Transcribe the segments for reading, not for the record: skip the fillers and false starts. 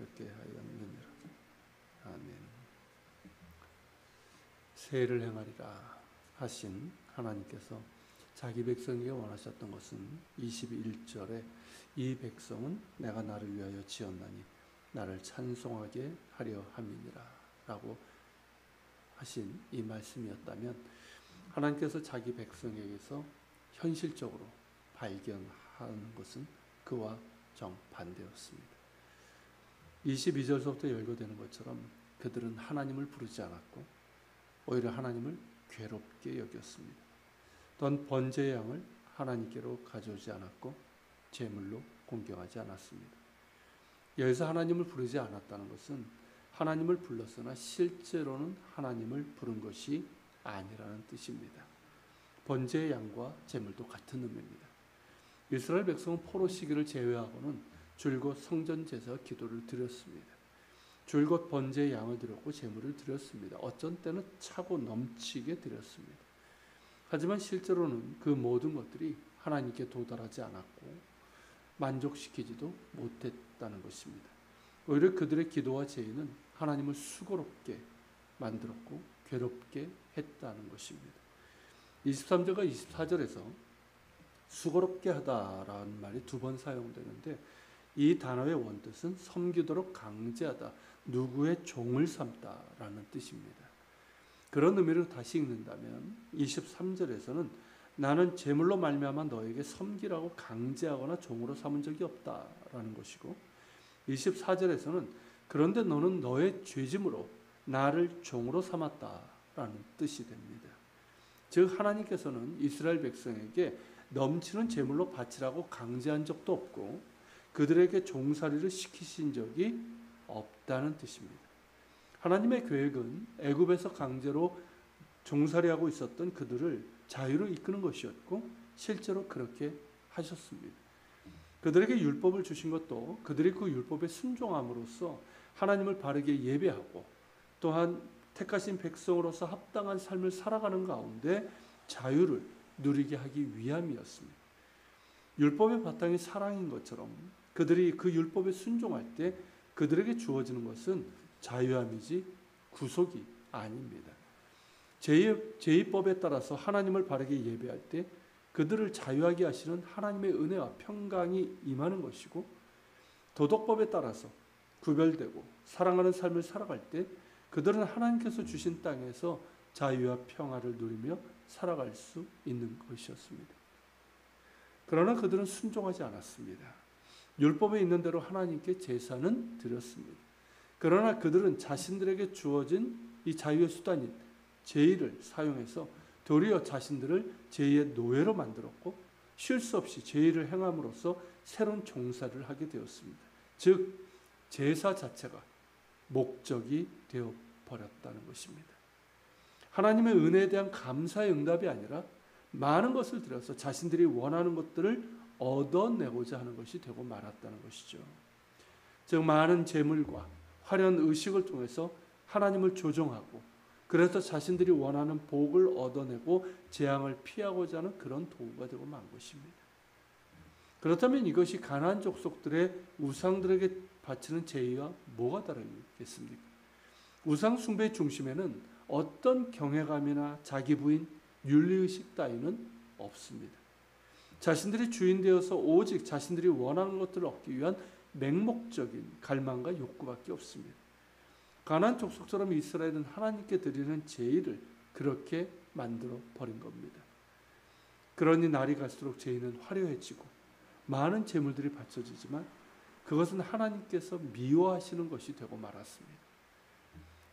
그렇게 하였느니라. 아멘. 세를 행하리라 하신 하나님께서 자기 백성에게 원하셨던 것은 21절에 이 백성은 내가 나를 위하여 지었나니 나를 찬송하게 하려 함이니라 라고 하신 이 말씀이었다면, 하나님께서 자기 백성에게서 현실적으로 발견한 것은 그와 정반대였습니다. 22절서부터 열거되는 것처럼 그들은 하나님을 부르지 않았고 오히려 하나님을 괴롭게 여겼습니다. 또한 번제의 양을 하나님께로 가져오지 않았고 제물로 공경하지 않았습니다. 여기서 하나님을 부르지 않았다는 것은 하나님을 불렀으나 실제로는 하나님을 부른 것이 아니라는 뜻입니다. 번제의 양과 제물도 같은 의미입니다. 이스라엘 백성은 포로 시기를 제외하고는 줄곧 성전 제사 기도를 드렸습니다. 줄곧 번제의 양을 드렸고 제물을 드렸습니다. 어쩐 때는 차고 넘치게 드렸습니다. 하지만 실제로는 그 모든 것들이 하나님께 도달하지 않았고 만족시키지도 못했다는 것입니다. 오히려 그들의 기도와 제의는 하나님을 수고롭게 만들었고 괴롭게 했다는 것입니다. 23절과 24절에서 수고롭게 하다라는 말이 두 번 사용되는데, 이 단어의 원뜻은 섬기도록 강제하다, 누구의 종을 삼다라는 뜻입니다. 그런 의미로 다시 읽는다면 23절에서는 나는 제물로 말미암아 너에게 섬기라고 강제하거나 종으로 삼은 적이 없다라는 것이고, 24절에서는 그런데 너는 너의 죄짐으로 나를 종으로 삼았다라는 뜻이 됩니다. 즉 하나님께서는 이스라엘 백성에게 넘치는 제물로 바치라고 강제한 적도 없고 그들에게 종살이를 시키신 적이 없다는 뜻입니다. 하나님의 계획은 애굽에서 강제로 종살이하고 있었던 그들을 자유로 이끄는 것이었고 실제로 그렇게 하셨습니다. 그들에게 율법을 주신 것도 그들이 그 율법에 순종함으로써 하나님을 바르게 예배하고 또한 택하신 백성으로서 합당한 삶을 살아가는 가운데 자유를 누리게 하기 위함이었습니다. 율법의 바탕이 사랑인 것처럼 그들이 그 율법에 순종할 때 그들에게 주어지는 것은 자유함이지 구속이 아닙니다. 제2법에 따라서 하나님을 바르게 예배할 때 그들을 자유하게 하시는 하나님의 은혜와 평강이 임하는 것이고, 도덕법에 따라서 구별되고 사랑하는 삶을 살아갈 때 그들은 하나님께서 주신 땅에서 자유와 평화를 누리며 살아갈 수 있는 것이었습니다. 그러나 그들은 순종하지 않았습니다. 율법에 있는 대로 하나님께 제사는 드렸습니다. 그러나 그들은 자신들에게 주어진 이 자유의 수단인 제의를 사용해서 도리어 자신들을 제의의 노예로 만들었고 쉴 수 없이 제의를 행함으로써 새로운 종살이를 하게 되었습니다. 즉 제사 자체가 목적이 되어버렸다는 것입니다. 하나님의 은혜에 대한 감사의 응답이 아니라 많은 것을 들여서 자신들이 원하는 것들을 얻어내고자 하는 것이 되고 말았다는 것이죠. 즉 많은 재물과 화려한 의식을 통해서 하나님을 조종하고 그래서 자신들이 원하는 복을 얻어내고 재앙을 피하고자 하는 그런 도구가 되고 만 것입니다. 그렇다면 이것이 가나안 족속들의 우상들에게 바치는 제의와 뭐가 다르겠습니까? 우상 숭배의 중심에는 어떤 경외감이나 자기 부인, 윤리의식 따위는 없습니다. 자신들이 주인 되어서 오직 자신들이 원하는 것들을 얻기 위한 맹목적인 갈망과 욕구밖에 없습니다. 가나안 족속처럼 이스라엘은 하나님께 드리는 제의를 그렇게 만들어 버린 겁니다. 그러니 날이 갈수록 제의는 화려해지고 많은 제물들이 바쳐지지만 그것은 하나님께서 미워하시는 것이 되고 말았습니다.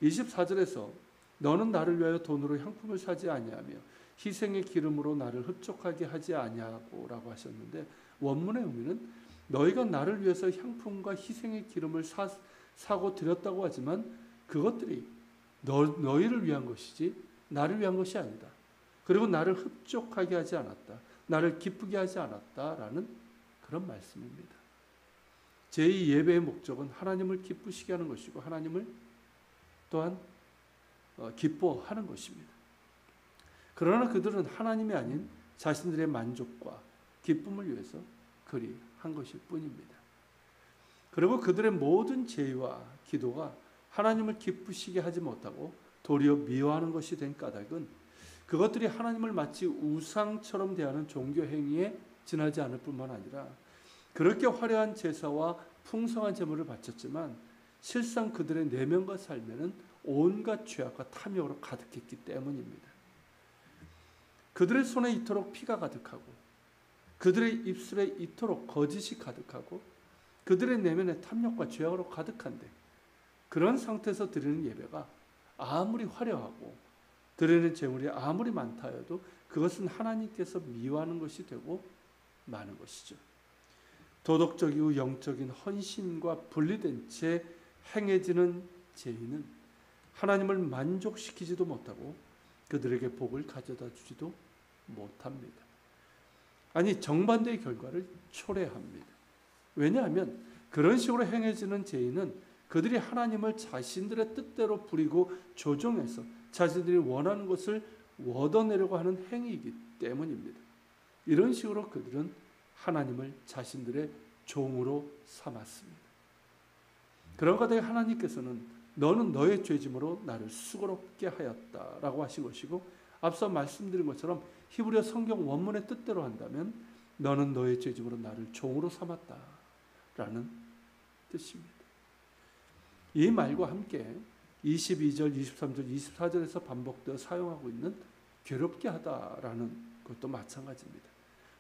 24절에서 너는 나를 위하여 돈으로 향품을 사지 아니하며 희생의 기름으로 나를 흡족하게 하지 아니하고 라고 하셨는데, 원문의 의미는 너희가 나를 위해서 향품과 희생의 기름을 사고 드렸다고 하지만 그것들이 너희를 위한 것이지 나를 위한 것이 아니다. 그리고 나를 흡족하게 하지 않았다. 나를 기쁘게 하지 않았다라는 그런 말씀입니다. 제2 예배의 목적은 하나님을 기쁘시게 하는 것이고 하나님을 또한 기뻐하는 것입니다. 그러나 그들은 하나님이 아닌 자신들의 만족과 기쁨을 위해서 그리 한 것일 뿐입니다. 그리고 그들의 모든 제의와 기도가 하나님을 기쁘시게 하지 못하고 도리어 미워하는 것이 된 까닭은 그것들이 하나님을 마치 우상처럼 대하는 종교 행위에 지나지 않을 뿐만 아니라 그렇게 화려한 제사와 풍성한 제물을 바쳤지만 실상 그들의 내면과 삶에는 온갖 죄악과 탐욕으로 가득했기 때문입니다. 그들의 손에 이토록 피가 가득하고 그들의 입술에 이토록 거짓이 가득하고 그들의 내면에 탐욕과 죄악으로 가득한데 그런 상태에서 드리는 예배가 아무리 화려하고 드리는 제물이 아무리 많다 해도 그것은 하나님께서 미워하는 것이 되고 마는 것이죠. 도덕적이고 영적인 헌신과 분리된 채 행해지는 제의는 하나님을 만족시키지도 못하고 그들에게 복을 가져다 주지도 못합니다. 아니 정반대의 결과를 초래합니다. 왜냐하면 그런 식으로 행해지는 제의는 그들이 하나님을 자신들의 뜻대로 부리고 조종해서 자신들이 원하는 것을 얻어내려고 하는 행위이기 때문입니다. 이런 식으로 그들은 하나님을 자신들의 종으로 삼았습니다. 그런 가운데 하나님께서는 너는 너의 죄짐으로 나를 수고롭게 하였다라고 하신 것이고 앞서 말씀드린 것처럼 히브리어 성경 원문의 뜻대로 한다면 너는 너의 죄짐으로 나를 종으로 삼았다라는 뜻입니다. 이 말과 함께 22절, 23절, 24절에서 반복되어 사용하고 있는 괴롭게 하다라는 것도 마찬가지입니다.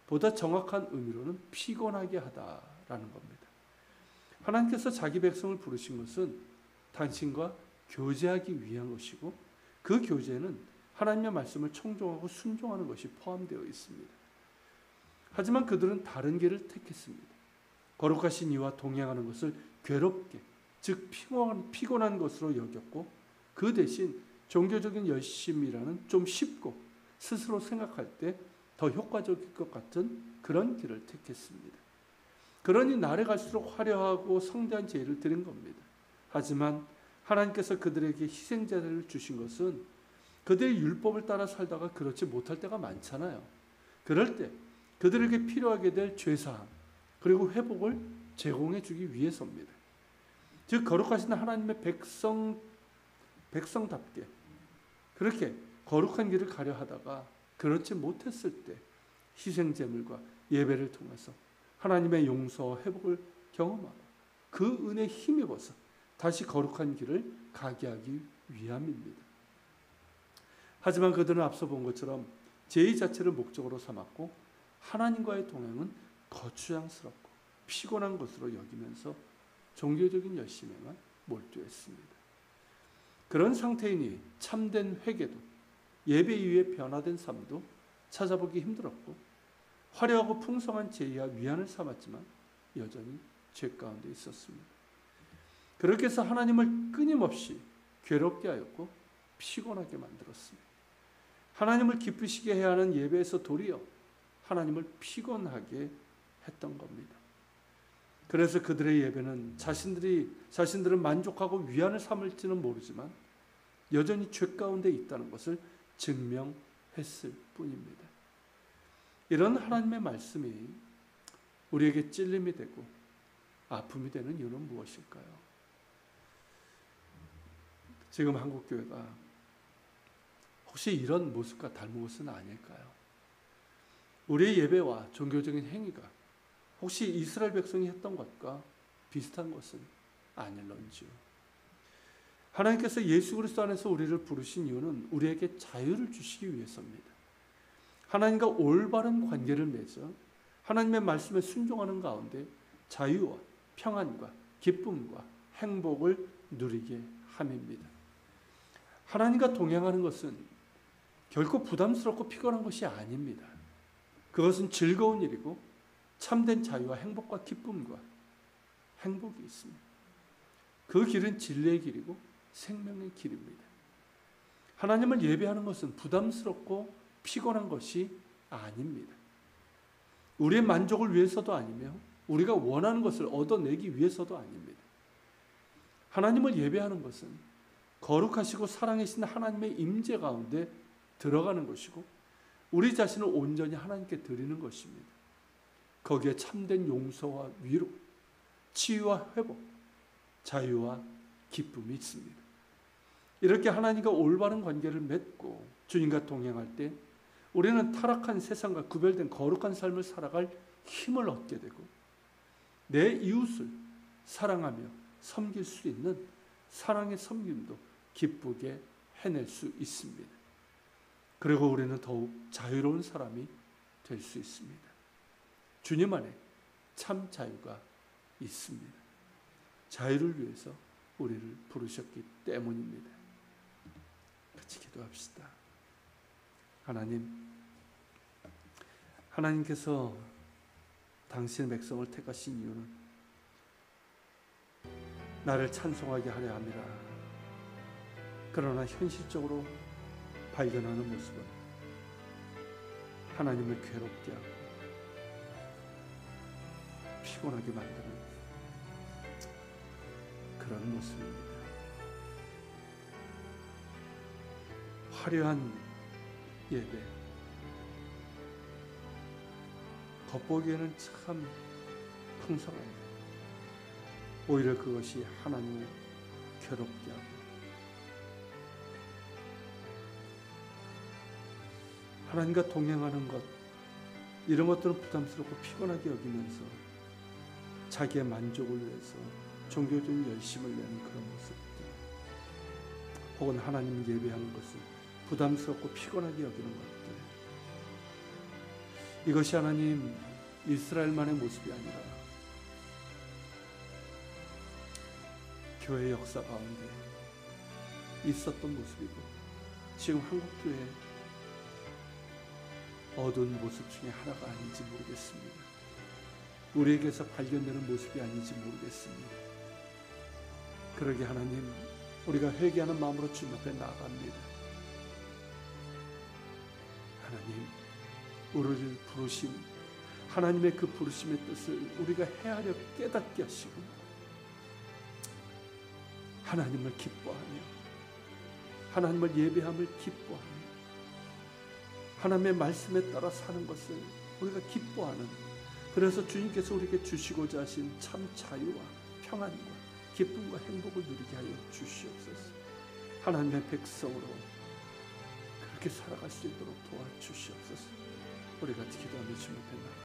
보다 정확한 의미로는 피곤하게 하다라는 겁니다. 하나님께서 자기 백성을 부르신 것은 당신과 교제하기 위한 것이고 그 교제는 하나님의 말씀을 청종하고 순종하는 것이 포함되어 있습니다. 하지만 그들은 다른 길을 택했습니다. 거룩하신 이와 동행하는 것을 괴롭게, 즉 피곤한 것으로 여겼고 그 대신 종교적인 열심이라는 좀 쉽고 스스로 생각할 때 더 효과적일 것 같은 그런 길을 택했습니다. 그러니 날에 갈수록 화려하고 성대한 제의를 드린 겁니다. 하지만 하나님께서 그들에게 희생제를 주신 것은 그들의 율법을 따라 살다가 그렇지 못할 때가 많잖아요. 그럴 때 그들에게 필요하게 될 죄사함 그리고 회복을 제공해 주기 위해서입니다. 즉 거룩하신 하나님의 백성답게 그렇게 거룩한 길을 가려 하다가 그렇지 못했을 때 희생제물과 예배를 통해서 하나님의 용서와 회복을 경험하고 그 은혜에 힘입어서 다시 거룩한 길을 가게 하기 위함입니다. 하지만 그들은 앞서 본 것처럼 제의 자체를 목적으로 삼았고 하나님과의 동행은 거추장스럽고 피곤한 것으로 여기면서 종교적인 열심에만 몰두했습니다. 그런 상태이니 참된 회개도 예배 이후에 변화된 삶도 찾아보기 힘들었고 화려하고 풍성한 제의와 위안을 삼았지만 여전히 죄 가운데 있었습니다. 그렇게 해서 하나님을 끊임없이 괴롭게 하였고 피곤하게 만들었습니다. 하나님을 기쁘시게 해야 하는 예배에서 도리어 하나님을 피곤하게 했던 겁니다. 그래서 그들의 예배는 자신들은 만족하고 위안을 삼을지는 모르지만 여전히 죄 가운데 있다는 것을 증명했을 뿐입니다. 이런 하나님의 말씀이 우리에게 찔림이 되고 아픔이 되는 이유는 무엇일까요? 지금 한국교회가 혹시 이런 모습과 닮은 것은 아닐까요? 우리의 예배와 종교적인 행위가 혹시 이스라엘 백성이 했던 것과 비슷한 것은 아닐런지요. 하나님께서 예수 그리스도 안에서 우리를 부르신 이유는 우리에게 자유를 주시기 위해서입니다. 하나님과 올바른 관계를 맺어 하나님의 말씀에 순종하는 가운데 자유와 평안과 기쁨과 행복을 누리게 함입니다. 하나님과 동행하는 것은 결코 부담스럽고 피곤한 것이 아닙니다. 그것은 즐거운 일이고 참된 자유와 행복과 기쁨과 행복이 있습니다. 그 길은 진리의 길이고 생명의 길입니다. 하나님을 예배하는 것은 부담스럽고 피곤한 것이 아닙니다. 우리의 만족을 위해서도 아니며 우리가 원하는 것을 얻어내기 위해서도 아닙니다. 하나님을 예배하는 것은 거룩하시고 사랑하신 하나님의 임재 가운데 들어가는 것이고 우리 자신을 온전히 하나님께 드리는 것입니다. 거기에 참된 용서와 위로, 치유와 회복, 자유와 기쁨이 있습니다. 이렇게 하나님과 올바른 관계를 맺고 주님과 동행할 때 우리는 타락한 세상과 구별된 거룩한 삶을 살아갈 힘을 얻게 되고 내 이웃을 사랑하며 섬길 수 있는 사랑의 섬김도 기쁘게 해낼 수 있습니다. 그리고 우리는 더욱 자유로운 사람이 될 수 있습니다. 주님 안에 참 자유가 있습니다. 자유를 위해서 우리를 부르셨기 때문입니다. 같이 기도합시다. 하나님께서 당신의 백성을 택하신 이유는 나를 찬송하게 하려 함이라. 그러나 현실적으로 발견하는 모습은 하나님을 괴롭게 하고 피곤하게 만드는 그런 모습입니다. 화려한 예배, 겉보기에는 참 풍성합니다. 오히려 그것이 하나님을 괴롭게 하고 하나님과 동행하는 것, 이런 것들은 부담스럽고 피곤하게 여기면서 자기의 만족을 위해서 종교적인 열심을 내는 그런 모습들, 혹은 하나님을 예배하는 것을 부담스럽고 피곤하게 여기는 것들, 이것이 하나님 이스라엘만의 모습이 아니라 교회 역사 가운데 있었던 모습이고 지금 한국교회 어두운 모습 중에 하나가 아닌지 모르겠습니다. 우리에게서 발견되는 모습이 아닌지 모르겠습니다. 그러게 하나님, 우리가 회개하는 마음으로 주님 앞에 나아갑니다. 하나님, 우리를 부르신 하나님의 그 부르심의 뜻을 우리가 헤아려 깨닫게 하시고 하나님을 기뻐하며 하나님을 예배함을 기뻐하며 하나님의 말씀에 따라 사는 것을 우리가 기뻐하는, 그래서 주님께서 우리에게 주시고자 하신 참 자유와 평안과 기쁨과 행복을 누리게 하여 주시옵소서. 하나님의 백성으로 그렇게 살아갈 수 있도록 도와주시옵소서. 우리 같이 기도하며 주님 앞에 나아갑니다.